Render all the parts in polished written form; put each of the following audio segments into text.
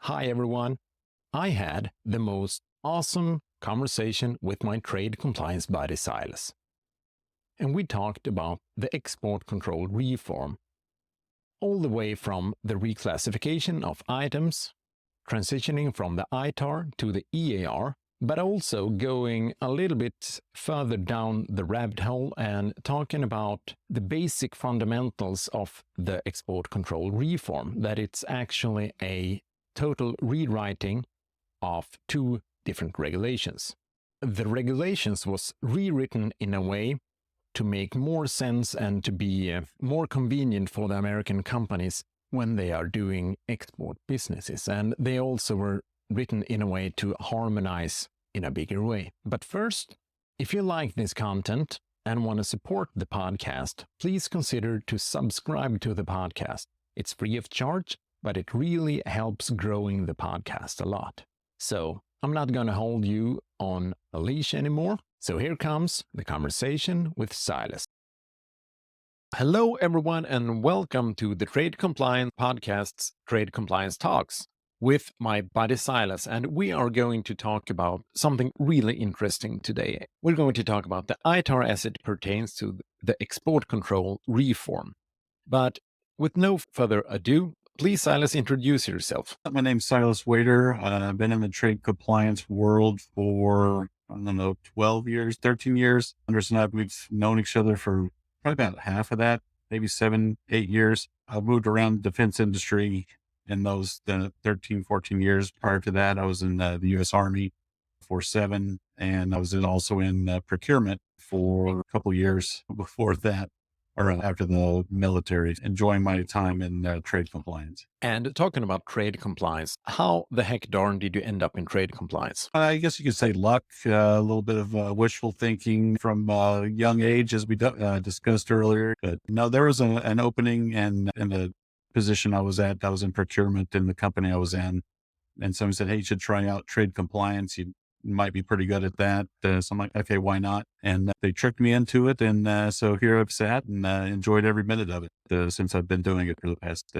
Hi everyone. I had the most awesome conversation with my trade compliance buddy Silas. And we talked about the export control reform, all the way from the reclassification of items, transitioning from the ITAR to the EAR, but also going a little bit further down the rabbit hole and talking about the basic fundamentals of the export control reform, that it's actually a total rewriting of two different regulations. The regulations was rewritten in a way to make more sense and to be more convenient for the American companies when they are doing export businesses. And they also were written in a way to harmonize in a bigger way. But first, if you like this content and want to support the podcast, please consider to subscribe to the podcast. It's free of charge, but it really helps growing the podcast a lot. So I'm not going to hold you on a leash anymore. So here comes the conversation with Silas. Hello, everyone, and welcome to the Trade Compliance Podcast's Trade Compliance Talks with my buddy Silas. And we are going to talk about something really interesting today. We're going to talk about the ITAR as it pertains to the export control reform. But with no further ado, please, Silas, introduce yourself. My name's Silas Wiater. I've been in the trade compliance world for, 12 years, 13 years. Anders and I, we've known each other for probably about half of that, maybe 7, 8 years. I've moved around the defense industry in those 13, 14 years. Prior to that, I was in the U.S. Army for 7, and I was also in procurement for a couple of years before that, or after the military, enjoying my time in trade compliance. And talking about trade compliance, how the heck darn did you end up in trade compliance? I guess you could say luck, a little bit of wishful thinking from a young age, as we discussed earlier. But no, there was an opening, and in the position I was at, I was in procurement in the company I was in. And someone said, hey, you should try out trade compliance. You might be pretty good at that. So I'm like, okay, why not? And they tricked me into it. And so here I've sat and enjoyed every minute of it since I've been doing it for the past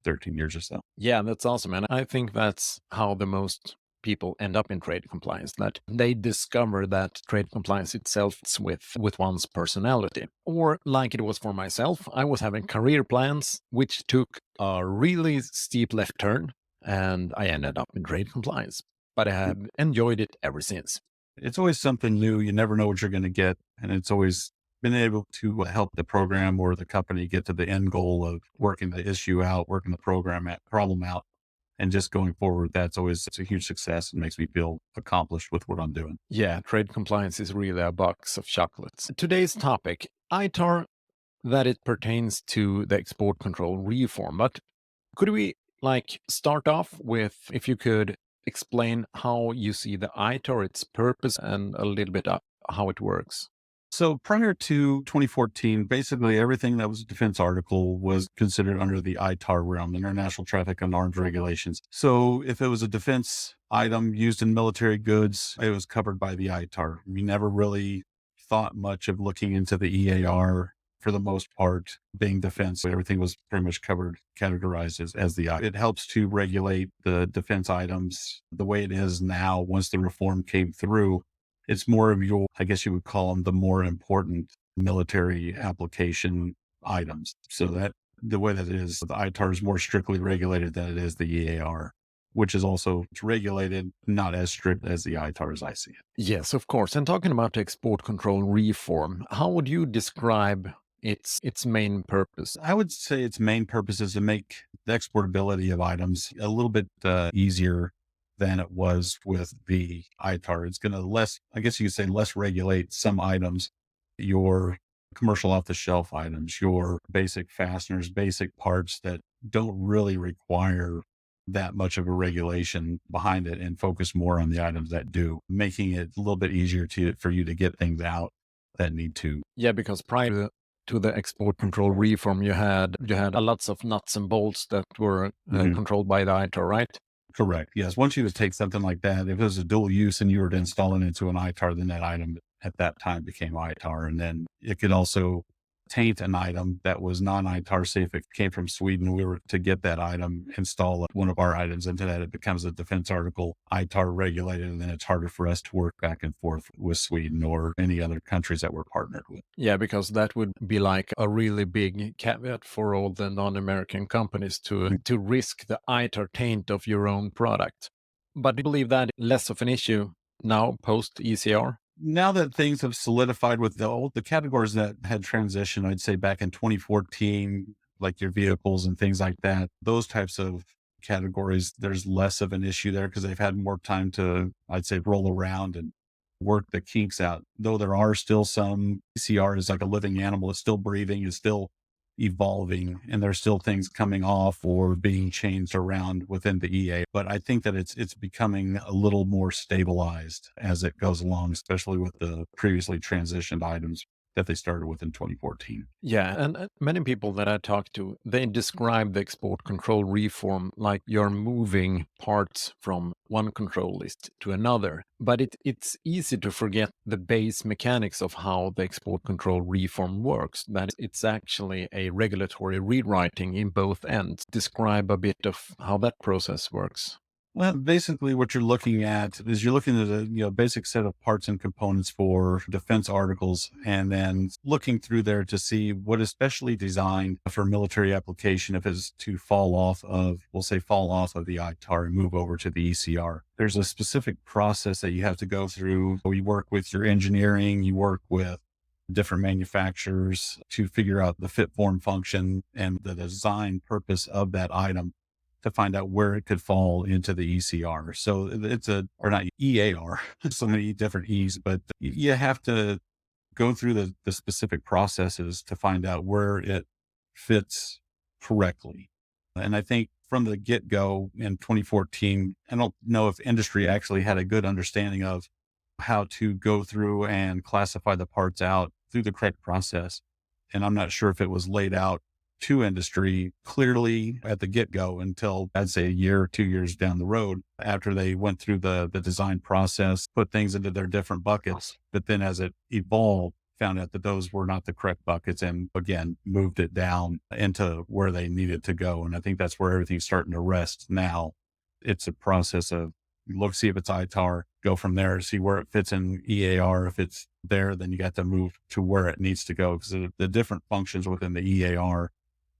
13 years or so. Yeah, that's awesome. And I think that's how the most people end up in trade compliance, that they discover that trade compliance itself is with one's personality. Or like it was for myself, I was having career plans, which took a really steep left turn, and I ended up in trade compliance. But I have enjoyed it ever since. It's always something new. You never know what you're going to get. And it's always been able to help the program or the company get to the end goal of working the issue out, working the problem out. And just going forward, it's a huge success and makes me feel accomplished with what I'm doing. Yeah, trade compliance is really a box of chocolates. Today's topic, ITAR, that it pertains to the export control reform. But could we start off with, if you could explain how you see the ITAR, its purpose, and a little bit how it works? So prior to 2014, basically everything that was a defense article was considered under the ITAR realm, International Traffic in Arms Regulations. So if it was a defense item used in military goods, it was covered by the ITAR. We never really thought much of looking into the EAR. For the most part, being defense, everything was pretty much categorized as the ITAR. It helps to regulate the defense items the way it is now. Once the reform came through, it's more of I guess you would call them the more important military application items. So that the way that it is, the ITAR is more strictly regulated than it is the EAR, which is also regulated, not as strict as the ITAR as I see it. Yes, of course. And talking about export control reform, how would you describe its main purpose? I would say its main purpose is to make the exportability of items a little bit easier than it was with the ITAR. It's going to I guess you could say less regulate some items, your commercial off-the-shelf items, your basic fasteners, basic parts that don't really require that much of a regulation behind it, and focus more on the items that do, making it a little bit easier for you to get things out that need to. Yeah, because prior to the export control reform, you had a lots of nuts and bolts that were controlled by the ITAR, right? Correct. Yes. Once you would take something like that, if it was a dual use and you were to install it into an ITAR, then that item at that time became ITAR. And then it could also taint an item that was non-ITAR. Say if it came from Sweden, we were to get that item, install one of our items into that, it becomes a defense article, ITAR regulated, and then it's harder for us to work back and forth with Sweden or any other countries that we're partnered with. Yeah, because that would be like a really big caveat for all the non-American companies to risk the ITAR taint of your own product. But do you believe that less of an issue now post ECR? Now that things have solidified with the categories that had transitioned, I'd say back in 2014, like your vehicles and things like that, those types of categories, there's less of an issue there because they've had more time to, I'd say, roll around and work the kinks out. Though there are still some, PCR is like a living animal. It's still breathing, it's still evolving, and there's still things coming off or being changed around within the EA. But I think that it's becoming a little more stabilized as it goes along, especially with the previously transitioned items that they started with in 2014. Yeah, and many people that I talk to, they describe the export control reform like you're moving parts from one control list to another. But it's easy to forget the base mechanics of how the export control reform works, that it's actually a regulatory rewriting in both ends. Describe a bit of how that process works. Well, basically what you're looking at is you're looking at a basic set of parts and components for defense articles, and then looking through there to see what is specially designed for military application if it's to fall off of, we'll say fall off of the ITAR and move over to the ECR. There's a specific process that you have to go through. You work with your engineering, you work with different manufacturers to figure out the fit, form, function, and the design purpose of that item to find out where it could fall into the ECR. So it's or not EAR, so many different E's, but you have to go through the specific processes to find out where it fits correctly. And I think from the get-go in 2014, I don't know if industry actually had a good understanding of how to go through and classify the parts out through the correct process. And I'm not sure if it was laid out to industry clearly at the get-go until I'd say a year or 2 years down the road after they went through the design process, put things into their different buckets. But then as it evolved, found out that those were not the correct buckets and again, moved it down into where they needed to go. And I think that's where everything's starting to rest now. It's a process of look, see if it's ITAR, go from there, see where it fits in EAR. If it's there, then you got to move to where it needs to go because the different functions within the EAR,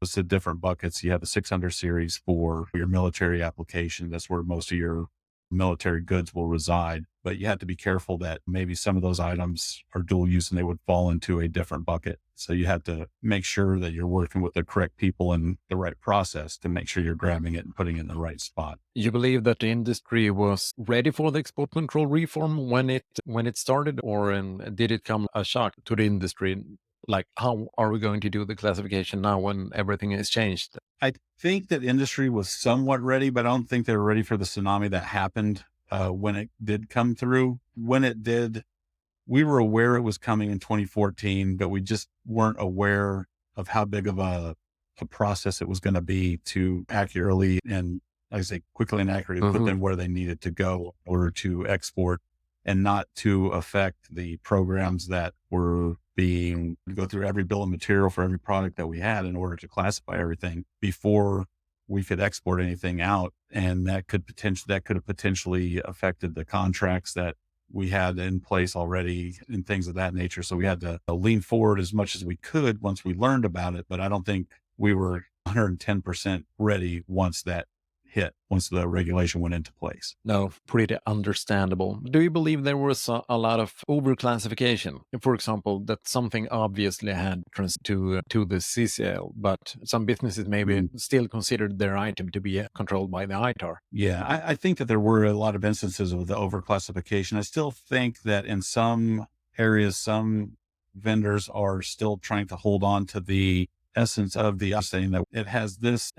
it's the different buckets. You have the 600 series for your military application. That's where most of your military goods will reside. But you have to be careful that maybe some of those items are dual use and they would fall into a different bucket. So you have to make sure that you're working with the correct people and the right process to make sure you're grabbing it and putting it in the right spot. You believe that the industry was ready for the export control reform when it started, or did it come a shock to the industry? Like, how are we going to do the classification now when everything is changed? I think that industry was somewhat ready, but I don't think they were ready for the tsunami that happened when it did come through. When it did, we were aware it was coming in 2014, but we just weren't aware of how big of a process it was going to be to accurately and, like I say, quickly and accurately put them where they needed to go in order to export and not to affect the programs that were go through every bill of material for every product that we had in order to classify everything before we could export anything out. And that could have potentially affected the contracts that we had in place already and things of that nature. So we had to lean forward as much as we could once we learned about it. But I don't think we were 110% ready once the regulation went into place. No, pretty understandable. Do you believe there was a lot of overclassification? For example, that something obviously had to the CCL, but some businesses maybe still considered their item to be controlled by the ITAR. Yeah, I think that there were a lot of instances of the overclassification. I still think that in some areas, some vendors are still trying to hold on to the essence of the saying that it has this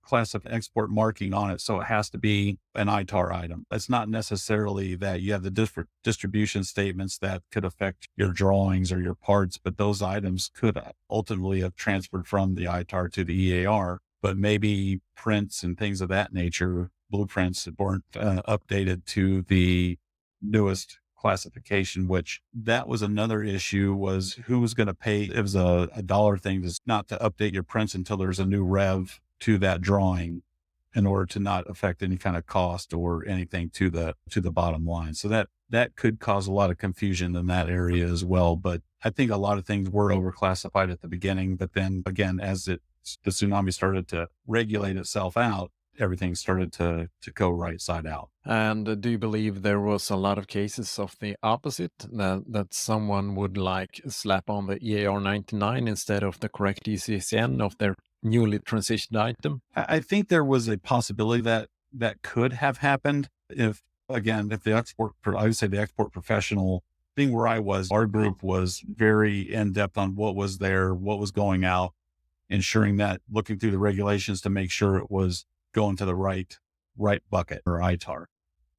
class of export marking on it, so it has to be an ITAR item. That's not necessarily that. You have the different distribution statements that could affect your drawings or your parts, but those items could ultimately have transferred from the ITAR to the EAR, but maybe prints and things of that nature, blueprints that weren't updated to the newest classification, which that was another issue, was who was going to pay. It was a dollar thing, is not to update your prints until there's a new rev to that drawing, in order to not affect any kind of cost or anything to the bottom line. So that could cause a lot of confusion in that area as well. But I think a lot of things were overclassified at the beginning, but then again, as the tsunami started to regulate itself out, everything started to go right side out. And do you believe there was a lot of cases of the opposite, that someone would like slap on the EAR 99 instead of the correct ECCN of their newly transitioned item? I think there was a possibility that could have happened if, again, if I would say the export professional thing where I was, our group was very in depth on what was there, what was going out, ensuring that, looking through the regulations to make sure it was going to the right bucket or ITAR.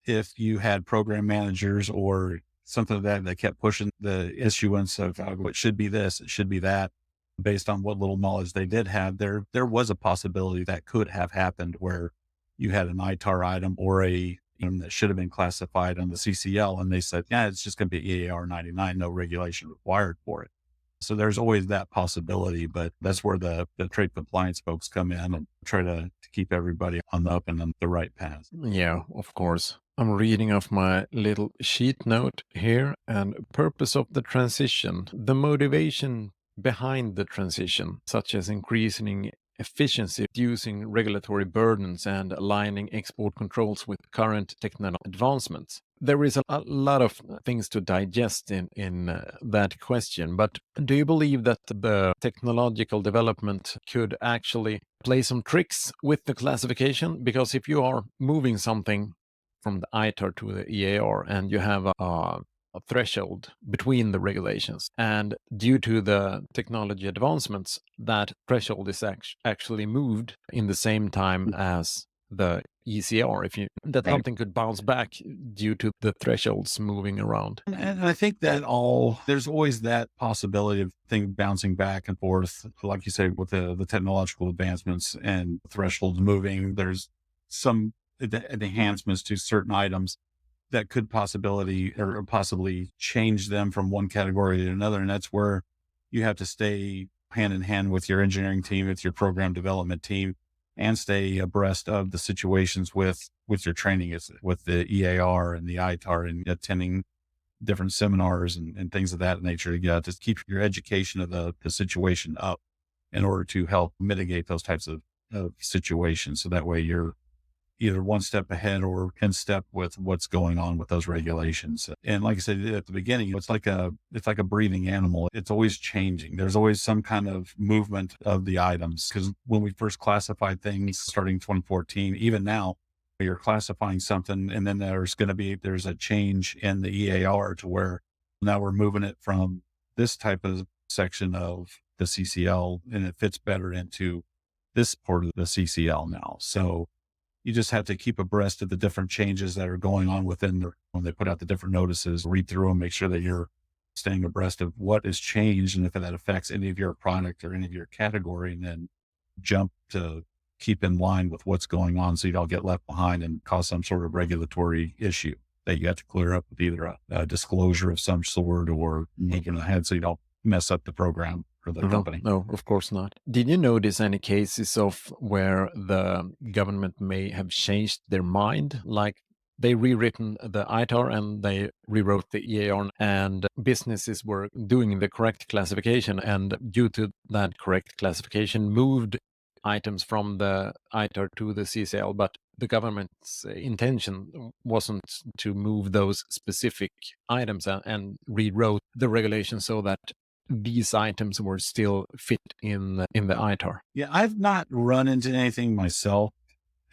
If you had program managers or something like that kept pushing the issuance of it should be this, it should be that, based on what little knowledge they did have, there was a possibility that could have happened where you had an ITAR item or a item that should have been classified on the CCL, and they said, yeah, it's just going to be EAR 99, no regulation required for it. So there's always that possibility, but that's where the trade compliance folks come in and try to keep everybody on the up and on the right path. Yeah, of course. I'm reading off my little sheet note here, and purpose of the transition, the motivation behind the transition, such as increasing efficiency, reducing regulatory burdens, and aligning export controls with current technical advancements. There is a lot of things to digest in that question, but do you believe that the technological development could actually play some tricks with the classification? Because if you are moving something from the ITAR to the EAR and you have a threshold between the regulations, and due to the technology advancements, that threshold is actually moved in the same time as the ECR, that Right. something could bounce back due to the thresholds moving around. And I think that there's always that possibility of things bouncing back and forth. Like you say, with the technological advancements and thresholds moving, there's some enhancements to certain items that could possibly change them from one category to another. And that's where you have to stay hand in hand with your engineering team, with your program development team, and stay abreast of the situations with your training, with the EAR and the ITAR, and attending different seminars and things of that nature. To just keep your education of the situation up in order to help mitigate those types of situations. So that way you're either one step ahead or in step with what's going on with those regulations. And like I said at the beginning, it's like a breathing animal. It's always changing. There's always some kind of movement of the items, because when we first classified things starting 2014, even now, you're classifying something and then there's a change in the EAR to where now we're moving it from this type of section of the CCL and it fits better into this part of the CCL now. So you just have to keep abreast of the different changes that are going on when they put out the different notices, read through them, make sure that you're staying abreast of what has changed and if that affects any of your product or any of your category, and then jump to keep in line with what's going on so you don't get left behind and cause some sort of regulatory issue that you have to clear up with either a disclosure of some sort or making ahead so you don't mess up the program or the company. No, of course not. Did you notice any cases of where the government may have changed their mind? Like they rewritten the ITAR and they rewrote the EAR, and businesses were doing the correct classification, and due to that correct classification, moved items from the ITAR to the CCL, but the government's intention wasn't to move those specific items, and rewrote the regulation so that these items were still fit in the ITAR. Yeah, I've not run into anything myself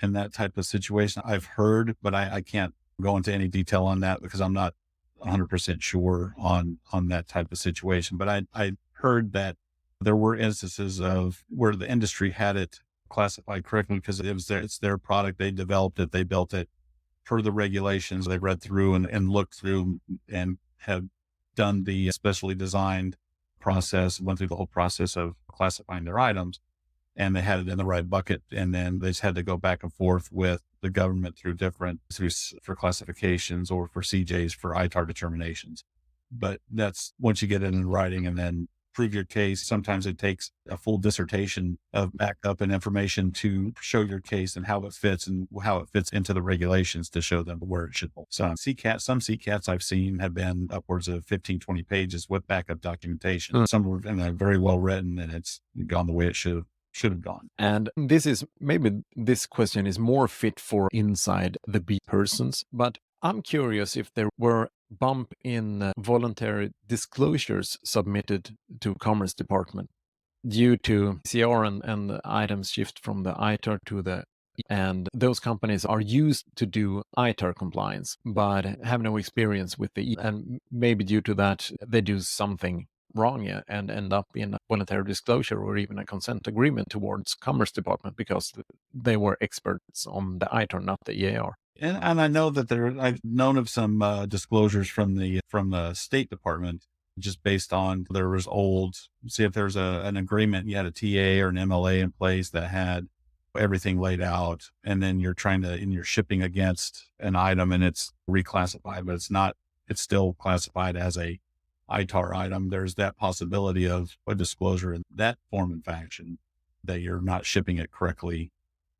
in that type of situation. I've heard, but I can't go into any detail on that because I'm not 100% sure on that type of situation. But I heard that there were instances of where the industry had it classified correctly because it's their product. They developed it, they built it per the regulations. They read through and looked through and have done the specially designed process, went through the whole process of classifying their items, and they had it in the right bucket. And then they just had to go back and forth with the government through for classifications or for CJs for ITAR determinations. But that's once you get it in writing and then prove your case. Sometimes it takes a full dissertation of backup and information to show your case and how it fits into the regulations to show them where it should go. So some CCATs I've seen have been upwards of 15, 20 pages with backup documentation. Some are very well written and it's gone the way it should have gone. And this question is more fit for inside the B persons, but I'm curious if there were bump in voluntary disclosures submitted to Commerce Department due to CR and items shift from the ITAR to the and those companies are used to do ITAR compliance, but have no experience with the and maybe due to that they do something wrong and end up in a voluntary disclosure or even a consent agreement towards Commerce Department because they were experts on the ITAR, not the EAR. And I know that I've known of some disclosures from the State Department just based on there was see if there's an agreement, you had a TA or an MLA in place that had everything laid out, and then you're shipping against an item and it's reclassified, but it's still classified as a ITAR item. There's that possibility of a disclosure in that form and fashion that you're not shipping it correctly.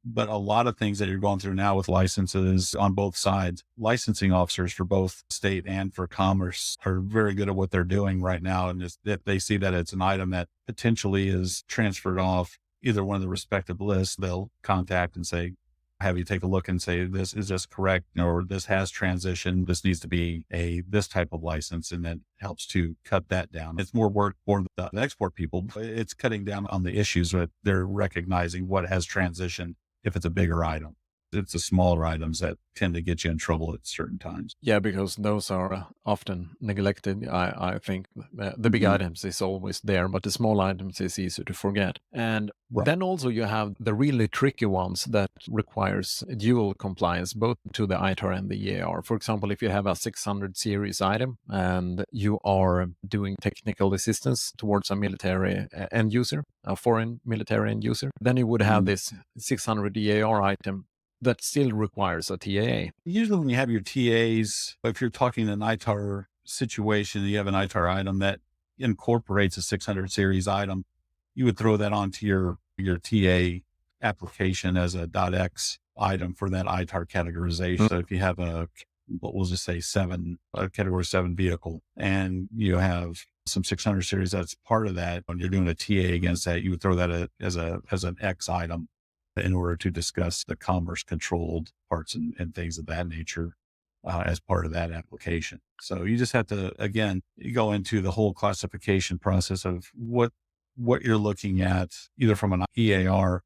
But a lot of things that you're going through now with licenses on both sides, licensing officers for both state and for commerce are very good at what they're doing right now. And if they see that it's an item that potentially is transferred off either one of the respective lists, they'll contact and say, have you take a look and say, is this correct? Or this has transitioned. This needs to be this type of license. And that helps to cut that down. It's more work for the export people, but it's cutting down on the issues that they're recognizing what has transitioned. If it's a bigger item, it's the smaller items that tend to get you in trouble at certain times. Yeah, because those are often neglected. I think the big items is always there, but the small items is easy to forget. And then also you have the really tricky ones that requires dual compliance, both to the ITAR and the EAR. For example, if you have a 600 series item and you are doing technical assistance towards a military end user, a foreign military end user, then you would have this 600 EAR item that still requires a TAA. Usually when you have your TAs, if you're talking an ITAR situation, you have an ITAR item that incorporates a 600 series item, you would throw that onto your TA application as a .x item for that ITAR categorization. So if you have we'll just say a category 7 vehicle, and you have some 600 series that's part of that, when you're doing a TA against that, you would throw that as an X item in order to discuss the commerce controlled parts and things of that nature as part of that application. So you just have to, again, you go into the whole classification process of what you're looking at, either from an EAR,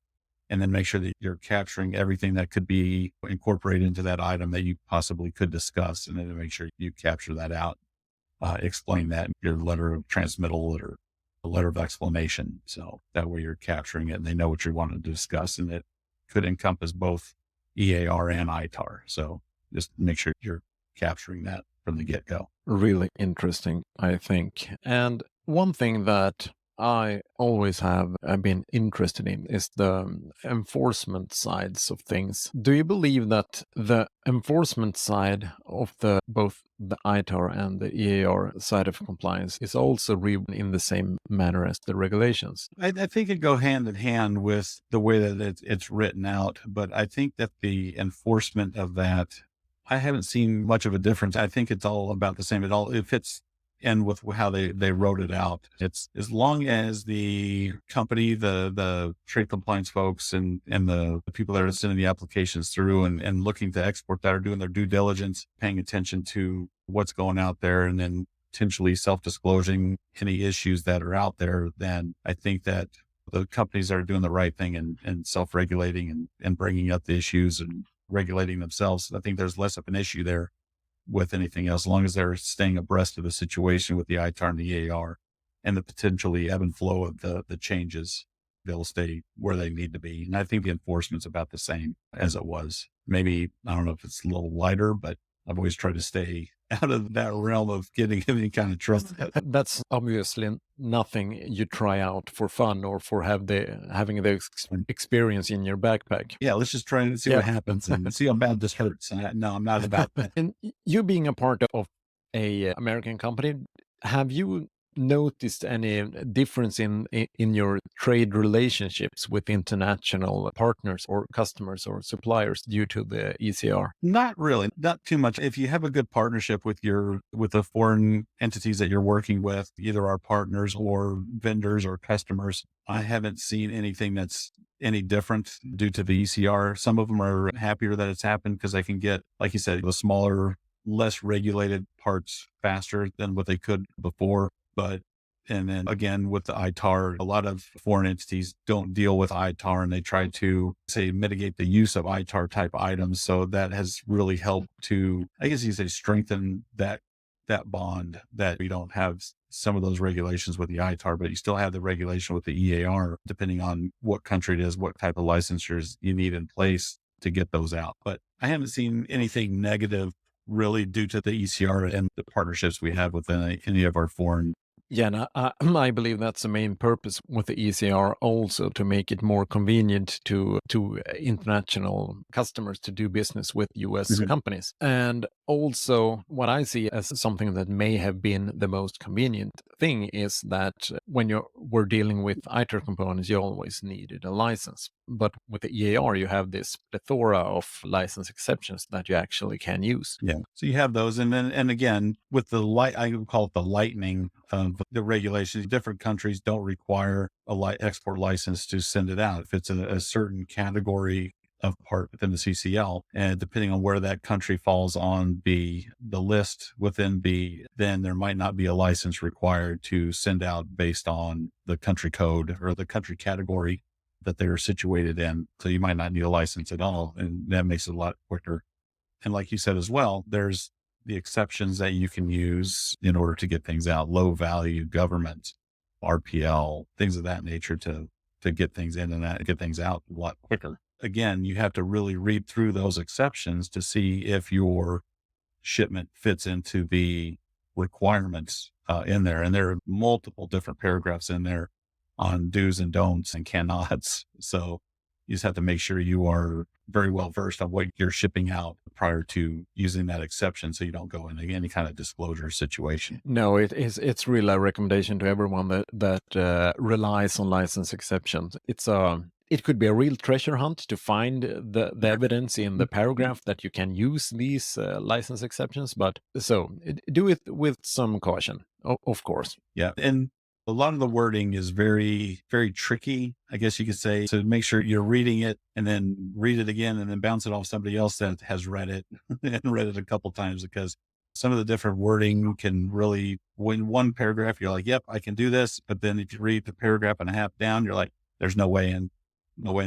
and then make sure that you're capturing everything that could be incorporated into that item that you possibly could discuss, and then make sure you capture that out, explain that in your letter of transmittal or a letter of explanation. So that way you're capturing it and they know what you want to discuss, and it could encompass both EAR and ITAR. So just make sure you're capturing that from the get-go. Really interesting, I think. And one thing that I always have been interested in is the enforcement sides of things. Do you believe that the enforcement side of both the ITAR and the EAR side of compliance is also written in the same manner as the regulations? I think it go hand in hand with the way that it's written out, but I think that the enforcement of that, I haven't seen much of a difference. I think it's all about the same. It fits in with how they wrote it out. It's as long as the company, the trade compliance folks and the people that are sending the applications through and looking to export that are doing their due diligence, paying attention to what's going out there, and then potentially self-disclosing any issues that are out there, then I think that the companies that are doing the right thing and self-regulating and bringing up the issues and regulating themselves, I think there's less of an issue there with anything else, as long as they're staying abreast of the situation with the ITAR and the EAR and the potentially ebb and flow of the changes, they'll stay where they need to be. And I think the enforcement's about the same as it was. Maybe, I don't know if it's a little lighter, but I've always tried to stay out of that realm of getting any kind of trouble. That's obviously nothing you try out for fun or for having the experience in your backpack. Yeah, let's just try and see Yeah. what happens and see how bad this hurts. No, I'm not about that. And you being a part of a American company, have you noticed any difference in your trade relationships with international partners or customers or suppliers due to the ECR? Not really, not too much. If you have a good partnership with with the foreign entities that you're working with, either our partners or vendors or customers, I haven't seen anything that's any different due to the ECR. Some of them are happier that it's happened because they can get, like you said, the smaller, less regulated parts faster than what they could before. But and then again, with the ITAR, a lot of foreign entities don't deal with ITAR and they try to say mitigate the use of ITAR type items. So that has really helped to, I guess you say, strengthen that bond, that we don't have some of those regulations with the ITAR, but you still have the regulation with the EAR, depending on what country it is, what type of licensures you need in place to get those out. But I haven't seen anything negative really due to the ECR and the partnerships we have within any of our foreign. Yeah, and I believe that's the main purpose with the ECR also, to make it more convenient to international customers to do business with US Mhm. companies. And also what I see as something that may have been the most convenient thing is that when you were dealing with ITAR components, you always needed a license. But with the EAR, you have this plethora of license exceptions that you actually can use. Yeah. So you have those. And then, and again, with the I would call it the lightning of the regulations. Different countries don't require a export license to send it out. If it's a certain category of part within the CCL, and depending on where that country falls on the list within then there might not be a license required to send out based on the country code or the country category that they're situated in. So you might not need a license at all. And that makes it a lot quicker. And like you said as well, there's the exceptions that you can use in order to get things out, low value government, RPL, things of that nature to get things in and get things out a lot quicker. Again, you have to really read through those exceptions to see if your shipment fits into the requirements in there. And there are multiple different paragraphs in there on do's and don'ts and cannots. So you just have to make sure you are very well versed on what you're shipping out prior to using that exception, so you don't go into any kind of disclosure situation. No, it's really a recommendation to everyone that relies on license exceptions. It could be a real treasure hunt to find the evidence in the paragraph that you can use these license exceptions. But so do it with some caution, of course. Yeah. And a lot of the wording is very, very tricky, I guess you could say. So make sure you're reading it and then read it again and then bounce it off somebody else that has read it and read it a couple times, because some of the different wording can really, when one paragraph, you're like, yep, I can do this. But then if you read the paragraph and a half down, you're like, there's no way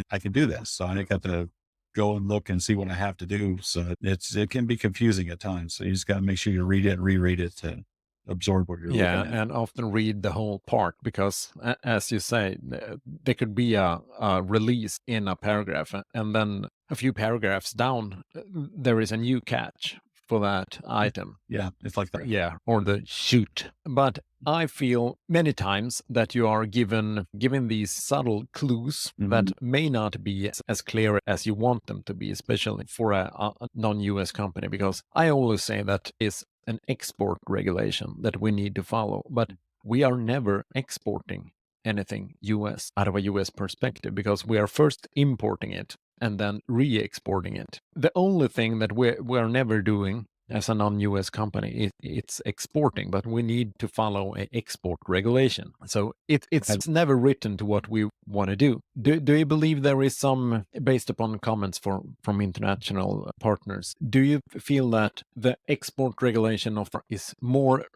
I can do this. So I got to go and look and see what I have to do. So it can be confusing at times. So you just got to make sure you read it and reread it to absorb what you're Yeah, looking at. and often read the whole part because, as you say, there could be a release in a paragraph, and then a few paragraphs down, there is a new catch for that item. Yeah, it's like that. Yeah, or the shoot. But I feel many times that you are given these subtle clues that may not be as clear as you want them to be, especially for a non-US company, because I always say that is an export regulation that we need to follow, but we are never exporting anything US out of a US perspective, because we are first importing it and then re-exporting it. The only thing that we're never doing as a non-US company, it's exporting, but we need to follow a export regulation. So it's never written to what we want to do. Do you believe there is some, based upon comments from international partners, do you feel that the export regulation is more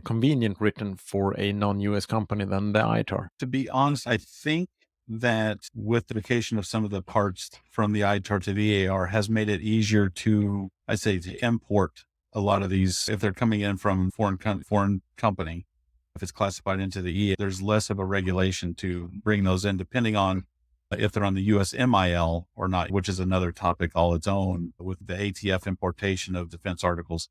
convenient written for a non-US company than the ITAR? To be honest, I think that with the vacation of some of the parts from the ITAR to the EAR has made it easier to, I say, to import a lot of these. If they're coming in from foreign company, if it's classified into the EA, there's less of a regulation to bring those in, depending on if they're on the US MIL or not, which is another topic all its own with the ATF importation of defense articles.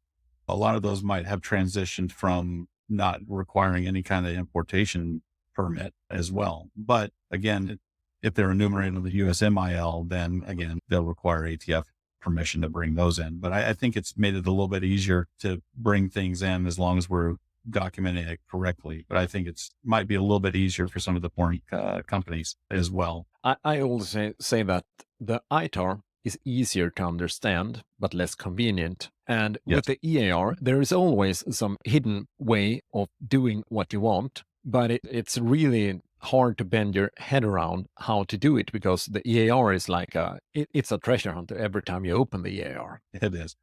A lot of those might have transitioned from not requiring any kind of importation permit as well. But again, if they're enumerated on the US MIL, then again, they'll require ATF permission to bring those in. But I think it's made it a little bit easier to bring things in as long as we're documenting it correctly. But I think it's might be a little bit easier for some of the foreign companies as well. I also say that the ITAR is easier to understand, but less convenient. And Yes. with the EAR, there is always some hidden way of doing what you want, but it's really hard to bend your head around how to do it because the EAR is like it's a treasure hunter every time you open the EAR. It is.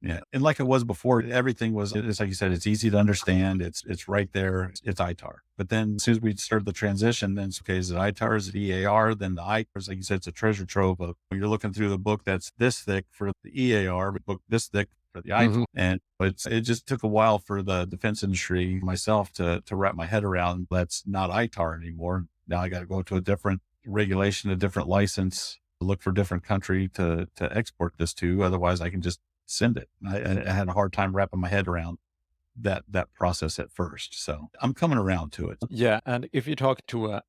Yeah. And like it was before, everything was, it's like you said, it's easy to understand. It's right there. It's ITAR. But then as soon as we started the transition, then it's okay, is it ITAR? Is it EAR? Then the ITAR is, like you said, it's a treasure trove of when you're looking through the book that's this thick for the EAR, but book this thick for the ITAR. And it just took a while for the defense industry, myself, to wrap my head around that's not ITAR anymore. Now I got to go to a different regulation, a different license, look for a different country to export this to. Otherwise I can just send it. I had a hard time wrapping my head around that process at first. So I'm coming around to it. Yeah, and if you talk to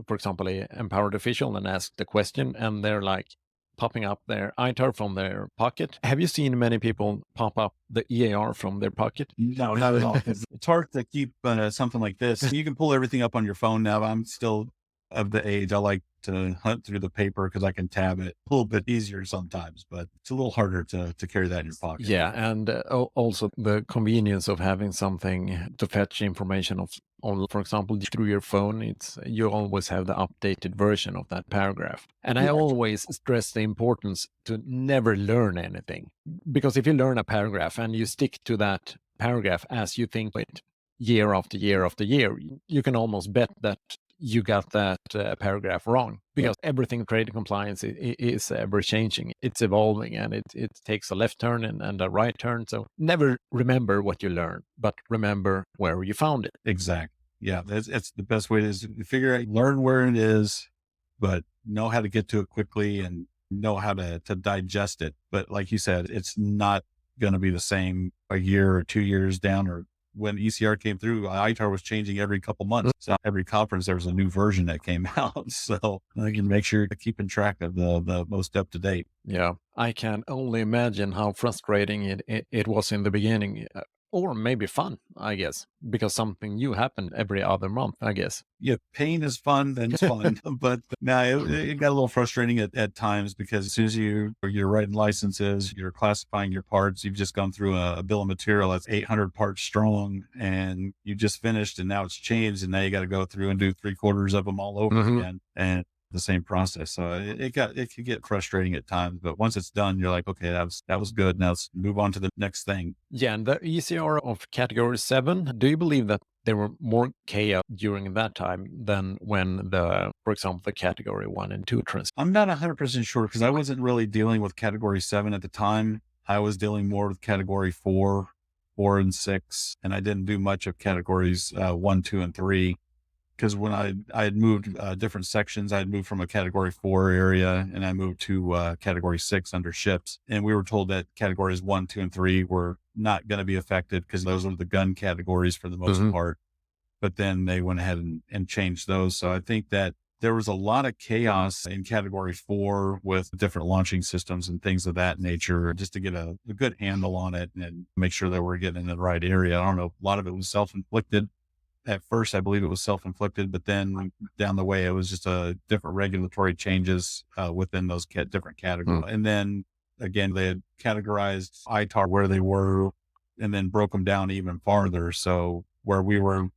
for example, a empowered official and ask the question, and they're like popping up their ITAR from their pocket. Have you seen many people pop up the EAR from their pocket? No, not at all. It's hard to keep something like this. You can pull everything up on your phone now. I'm still of the age. I like to hunt through the paper because I can tab it a little bit easier sometimes, but it's a little harder to carry that in your pocket. Yeah, and also the convenience of having something to fetch information on, for example, through your phone. You always have the updated version of that paragraph. And I always stress the importance to never learn anything, because if you learn a paragraph and you stick to that paragraph as you think it year after year after year, you can almost bet that you got that paragraph wrong, because everything trade compliance is ever changing. It's evolving, and it takes a left turn and a right turn. So never remember what you learned, but remember where you found it. Exactly. Yeah. That's the best way is to figure out, learn where it is, but know how to get to it quickly and know how to digest it. But like you said, it's not going to be the same a year or 2 years down. Or when ECR came through, ITAR was changing every couple months. So every conference, there was a new version that came out. So I can make sure you're keeping track of the most up to date. Yeah, I can only imagine how frustrating it was in the beginning, or maybe fun, I guess, because something new happened every other month, I guess. Yeah, pain is fun, then it's fun. But now it got a little frustrating at times, because as soon as you're writing licenses, you're classifying your parts, you've just gone through a bill of material that's 800 parts strong, and you just finished, and now it's changed, and now you got to go through and do 3/4 of them all over again. And the same process. So it could get frustrating at times, but once it's done, you're like, okay, that was good. Now let's move on to the next thing. Yeah, and the ECR of category 7, do you believe that there were more chaos during that time than when for example, the category 1 and 2 trans? I'm not 100% sure, because I wasn't really dealing with category 7 at the time. I was dealing more with category 4 and 6, and I didn't do much of categories 1, 2, and 3. Because when I had moved different sections, I had moved from a category 4 area, and I moved to category 6 under ships. And we were told that categories 1, 2, and 3 were not going to be affected because those were the gun categories for the most part. But then they went ahead and changed those. So I think that there was a lot of chaos in category 4 with different launching systems and things of that nature, just to get a good handle on it and make sure that we're getting in the right area. I don't know. A lot of it was self-inflicted. At first, I believe it was self-inflicted, but then down the way, it was just different regulatory changes within those different categories. And then again, they had categorized ITAR where they were, and then broke them down even farther. So where we were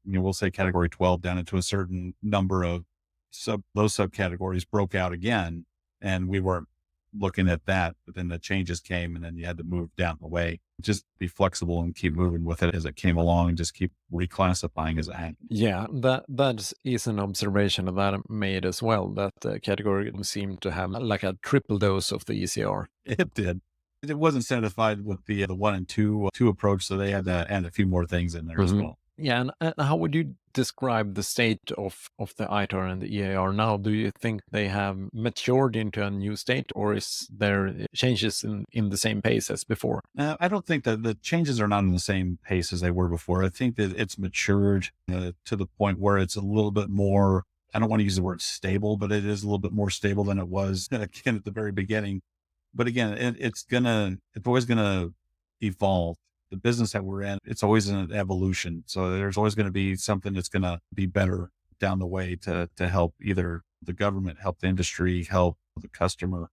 we'll say category 12 down into a certain number of those subcategories broke out again, and we weren't looking at that. But then the changes came, and then you had to move down the way. Just be flexible and keep moving with it as it came along, and just keep reclassifying as it happened. Yeah, that is an observation that I made as well, that the category seemed to have like a triple dose of the ECR. It did. It wasn't satisfied with the 1 and 2 approach, so they had to add a few more things in there as well. Yeah, and how would you describe the state of the ITAR and the EAR now? Do you think they have matured into a new state, or is there changes in the same pace as before? I don't think that the changes are not in the same pace as they were before. I think that it's matured to the point where it's a little bit more, I don't want to use the word stable, but it is a little bit more stable than it was again at the very beginning. But again, it's always gonna evolve. The business that we're in, it's always an evolution. So there's always going to be something that's going to be better down the way to help either the government, help the industry, help the customer.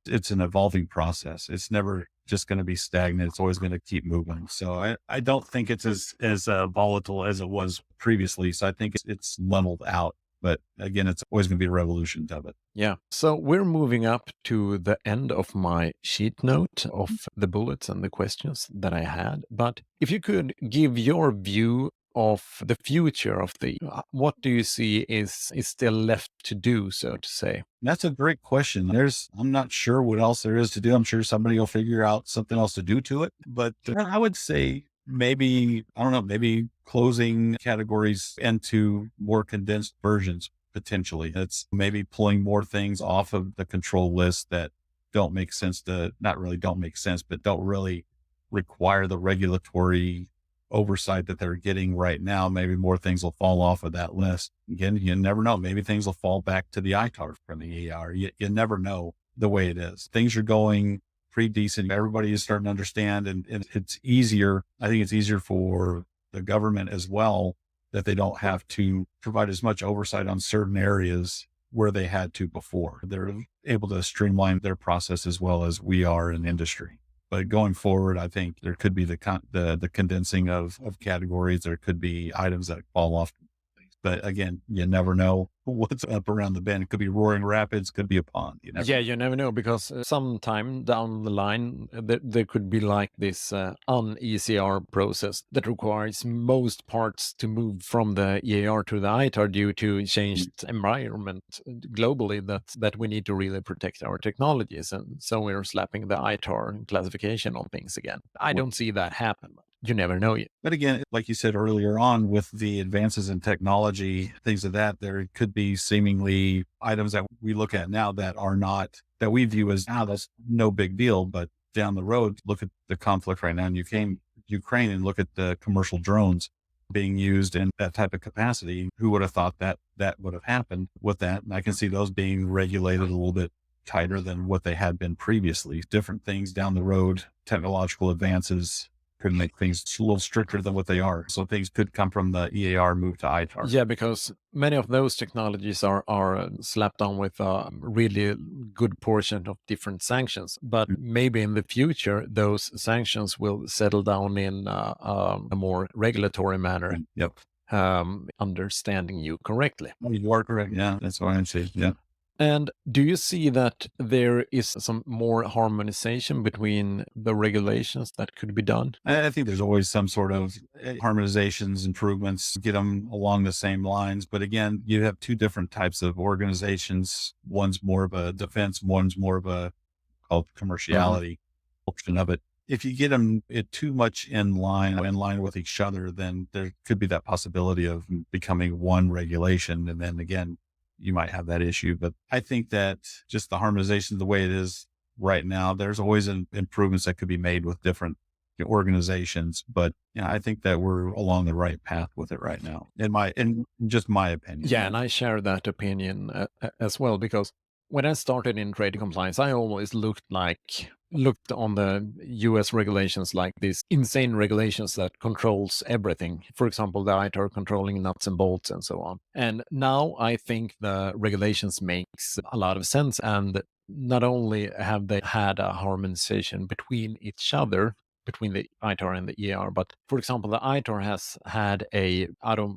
It's an evolving process. It's never just going to be stagnant. It's always going to keep moving. So I don't think it's as volatile as it was previously. So I think it's leveled out. But again, it's always going to be a revolution of it. Yeah. So we're moving up to the end of my sheet note of the bullets and the questions that I had. But if you could give your view of the future of the, what do you see is still left to do, so to say? That's a great question. I'm not sure what else there is to do. I'm sure somebody will figure out something else to do to it. But I would say maybe, I don't know, maybe closing categories into more condensed versions potentially. It's maybe pulling more things off of the control list that don't make sense not really don't make sense, but don't really require the regulatory oversight that they're getting right now. Maybe more things will fall off of that list. Again, you never know. Maybe things will fall back to the ITAR from the EAR. You never know the way it is. Things are going pretty decent. Everybody is starting to understand, and it's easier. I think it's easier for the government as well, that they don't have to provide as much oversight on certain areas where they had to before. They're able to streamline their process as well as we are in industry. But going forward, I think there could be the condensing of categories. There could be items that fall off. But again, you never know what's up around the bend. It could be roaring rapids, could be a pond. You never Yeah, know. you never know because sometime down the line, there could be like this un-ECR process that requires most parts to move from the EAR to the ITAR due to changed environment globally that we need to really protect our technologies. And so we're slapping the ITAR classification on things again. I don't see that happen. You never know yet. But again, like you said earlier on, with the advances in technology, things of that, there could be seemingly items that we look at now that are not, that we view as, that's no big deal. But down the road, look at the conflict right now in Ukraine and look at the commercial drones being used in that type of capacity. Who would have thought that that would have happened with that? And I can see those being regulated a little bit tighter than what they had been previously. Different things down the road, technological advances could make things a little stricter than what they are. So things could come from the EAR, move to ITAR. Yeah, because many of those technologies are slapped on with a really good portion of different sanctions. But maybe in the future, those sanctions will settle down in a more regulatory manner. Yep. Understanding you correctly. You are correct. Yeah, that's what I'm saying. Yeah. And do you see that there is some more harmonization between the regulations that could be done? I think there's always some sort of harmonizations, improvements, get them along the same lines. But again, you have two different types of organizations. One's more of a defense, one's more of a called commerciality portion of it. If you get them too much in line with each other, then there could be that possibility of becoming one regulation. And then again, you might have that issue. But I think that just the harmonization, the way it is right now, there's always improvements that could be made with different organizations. But yeah, I think that we're along the right path with it right now, in just my opinion. Yeah, and I share that opinion as well, because when I started in trade compliance, I always looked on the US regulations like these insane regulations that controls everything. For example, the ITAR controlling nuts and bolts and so on. And now I think the regulations makes a lot of sense. And not only have they had a harmonization between each other, between the ITAR and the EAR. But for example, the ITAR has had out of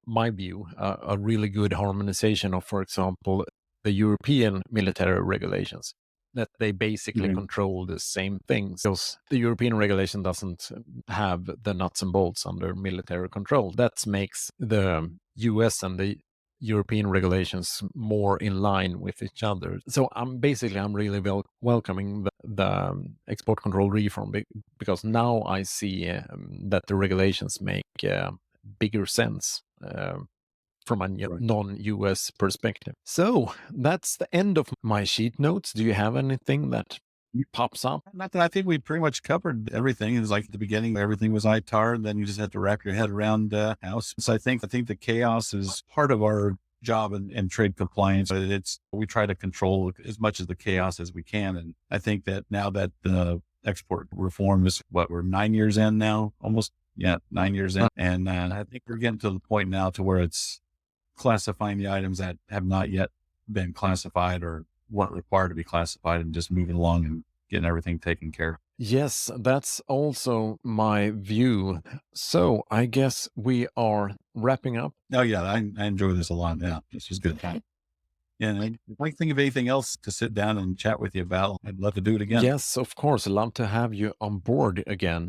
my view, a really good harmonization of, for example, the European military regulations, that they basically control the same things. Because the European regulation doesn't have the nuts and bolts under military control. That makes the US and the European regulations more in line with each other. So I'm really welcoming the export control reform because now I see that the regulations make bigger sense from a Right. non-US perspective. So that's the end of my sheet notes. Do you have anything that pops up? Not that I think we pretty much covered everything. It was like at the beginning, everything was ITAR, and then you just have to wrap your head around house. So I think the chaos is part of our job in trade compliance. We try to control as much of the chaos as we can. And I think that now that the export reform is we're 9 years in now, almost, yeah, 9 years in. And I think we're getting to the point now to where it's classifying the items that have not yet been classified or weren't required to be classified and just moving along and getting everything taken care of. Yes, that's also my view. So I guess we are wrapping up. Oh yeah, I enjoy this a lot. Yeah, this was good. And if I think of anything else to sit down and chat with you about, I'd love to do it again. Yes, of course. I'd love to have you on board again.